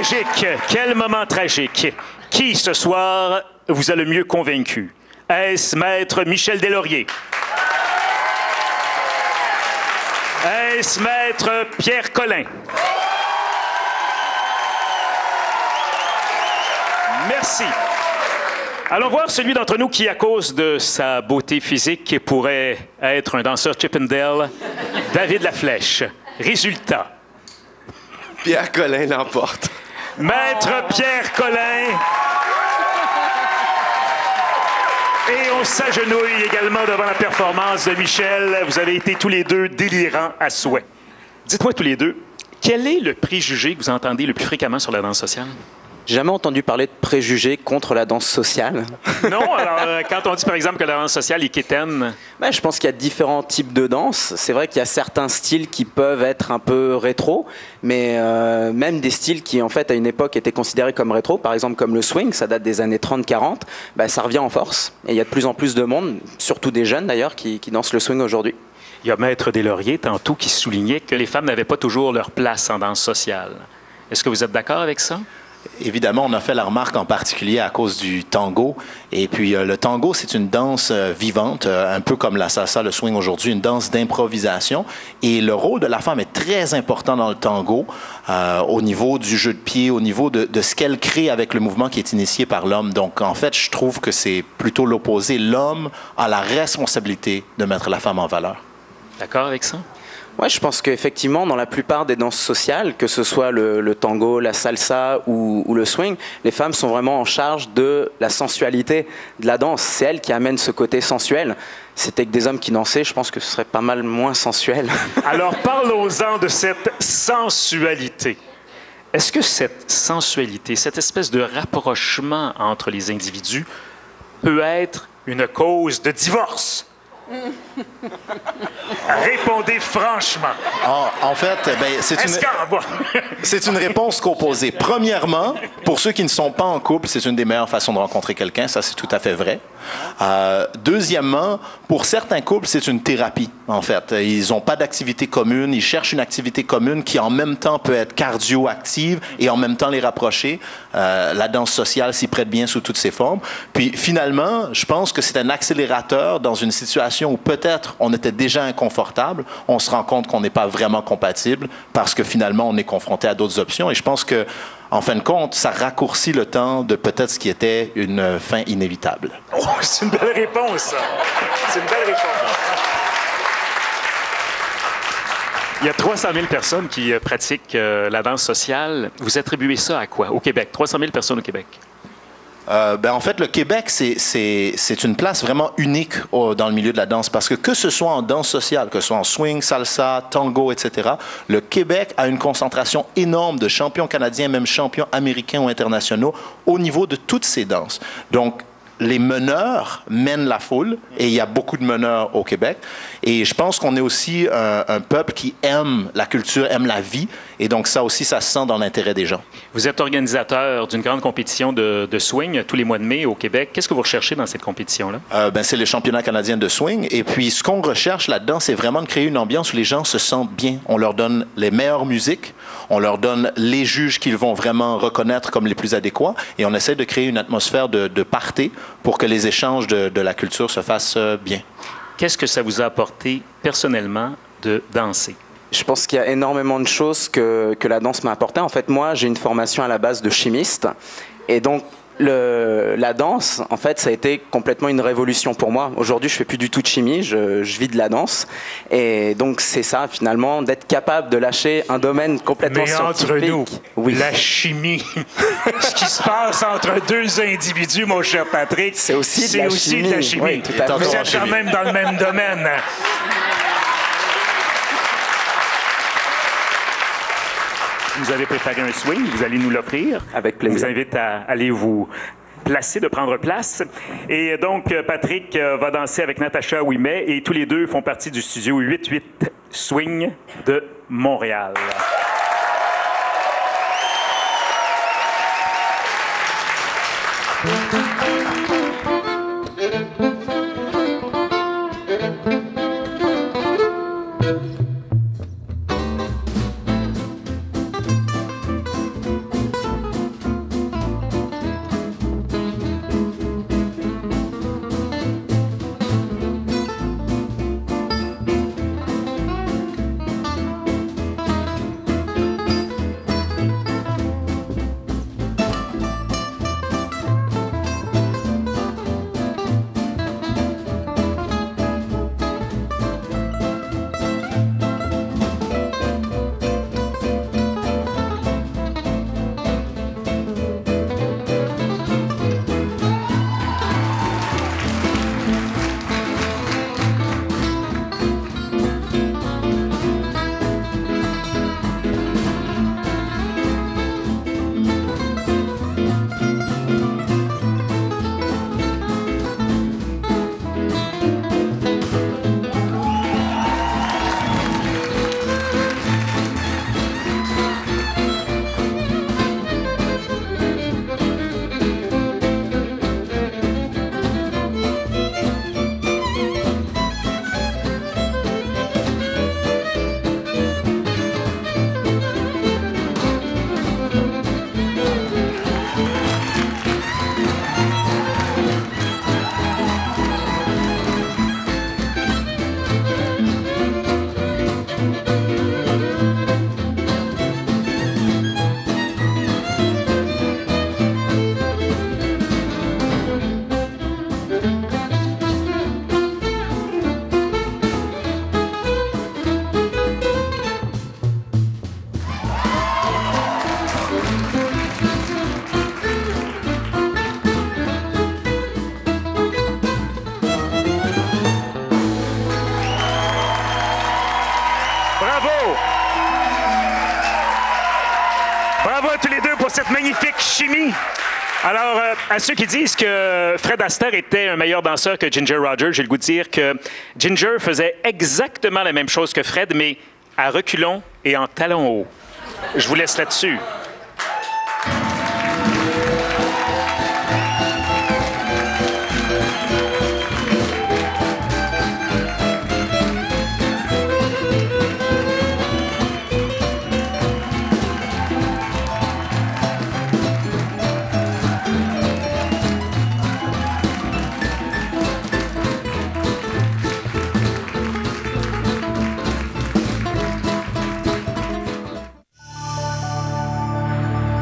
tragique. Quel moment tragique. Qui, ce soir, vous a le mieux convaincu? Est-ce Maître Michel Deslauriers? Est-ce Maître Pierre Collin? Merci. Allons voir celui d'entre nous qui, à cause de sa beauté physique, pourrait être un danseur Chippendale, David Laflèche. Résultat. Pierre Collin l'emporte. Maître Pierre Collin. Et on s'agenouille également devant la performance de Michel. Vous avez été tous les deux délirants à souhait. Dites-moi tous les deux, quel est le préjugé que vous entendez le plus fréquemment sur la danse sociale? J'ai jamais entendu parler de préjugés contre la danse sociale. Non, alors quand on dit par exemple que la danse sociale est quétaine... Ben, je pense qu'il y a différents types de danse. C'est vrai qu'il y a certains styles qui peuvent être un peu rétro, mais même des styles qui en fait à une époque étaient considérés comme rétro, par exemple comme le swing, ça date des années 30-40, ben, ça revient en force. Et il y a de plus en plus de monde, surtout des jeunes d'ailleurs, qui dansent le swing aujourd'hui. Il y a Maître Deslauriers tantôt qui soulignait que les femmes n'avaient pas toujours leur place en danse sociale. Est-ce que vous êtes d'accord avec ça? Évidemment, on a fait la remarque en particulier à cause du tango. Et puis, le tango, c'est une danse vivante, un peu comme la salsa, le swing aujourd'hui, une danse d'improvisation. Et le rôle de la femme est très important dans le tango, au niveau du jeu de pied, au niveau de ce qu'elle crée avec le mouvement qui est initié par l'homme. Donc, en fait, je trouve que c'est plutôt l'opposé. L'homme a la responsabilité de mettre la femme en valeur. D'accord avec ça? Ouais, je pense qu'effectivement, dans la plupart des danses sociales, que ce soit le tango, la salsa ou le swing, les femmes sont vraiment en charge de la sensualité de la danse. C'est elles qui amènent ce côté sensuel. C'était que des hommes qui dansaient, je pense que ce serait pas mal moins sensuel. Alors, parlons-en de cette sensualité. Est-ce que cette sensualité, cette espèce de rapprochement entre les individus peut être une cause de divorce? Répondez franchement. En fait, ben, c'est une réponse composée. Premièrement, pour ceux qui ne sont pas en couple, c'est une des meilleures façons de rencontrer quelqu'un. Ça, c'est tout à fait vrai. Deuxièmement, pour certains couples, c'est une thérapie, en fait. Ils n'ont pas d'activité commune. Ils cherchent une activité commune qui, en même temps, peut être cardio-active et en même temps les rapprocher. La danse sociale s'y prête bien sous toutes ses formes. Puis, finalement, je pense que c'est un accélérateur dans une situation où peut-être on était déjà inconfortable. On se rend compte qu'on n'est pas vraiment compatible parce que, finalement, on est confronté à d'autres options. Et je pense que, en fin de compte, ça raccourcit le temps de peut-être ce qui était une fin inévitable. Oh, c'est une belle réponse, ça. C'est une belle réponse. Il y a 300 000 personnes qui pratiquent la danse sociale. Vous attribuez ça à quoi au Québec? 300 000 personnes au Québec. En fait, le Québec, c'est une place vraiment unique dans le milieu de la danse parce que ce soit en danse sociale, que ce soit en swing, salsa, tango, etc., le Québec a une concentration énorme de champions canadiens, même champions américains ou internationaux au niveau de toutes ces danses. Donc, les meneurs mènent la foule et il y a beaucoup de meneurs au Québec. Et je pense qu'on est aussi un peuple qui aime la culture, aime la vie. Et donc ça aussi, ça se sent dans l'intérêt des gens. Vous êtes organisateur d'une grande compétition de swing tous les mois de mai au Québec. Qu'est-ce que vous recherchez dans cette compétition-là? C'est les championnats canadiens de swing. Et puis ce qu'on recherche là-dedans, c'est vraiment de créer une ambiance où les gens se sentent bien. On leur donne les meilleures musiques, on leur donne les juges qu'ils vont vraiment reconnaître comme les plus adéquats. Et on essaie de créer une atmosphère de party pour que les échanges de la culture se fassent bien. Qu'est-ce que ça vous a apporté personnellement de danser? Je pense qu'il y a énormément de choses que la danse m'a apporté. En fait, moi, j'ai une formation à la base de chimiste. Et donc, la danse, en fait, ça a été complètement une révolution pour moi. Aujourd'hui, je fais plus du tout de chimie, je vis de la danse. Et donc, c'est ça, finalement, d'être capable de lâcher un domaine complètement scientifique. Mais entre nous, oui. La chimie, ce qui se passe entre deux individus, mon cher Patrick, c'est aussi de la chimie. Oui, tout à fait. Vous êtes quand même dans le même domaine. Vous avez préparé un swing, vous allez nous l'offrir. Avec plaisir. Je vous invite à aller vous placer, de prendre place. Et donc, Patrick va danser avec Natacha Ouimet et tous les deux font partie du studio 88 Swing de Montréal. Bravo! Bravo à tous les deux pour cette magnifique chimie. Alors, à ceux qui disent que Fred Astaire était un meilleur danseur que Ginger Rogers, j'ai le goût de dire que Ginger faisait exactement la même chose que Fred, mais à reculons et en talons hauts. Je vous laisse là-dessus.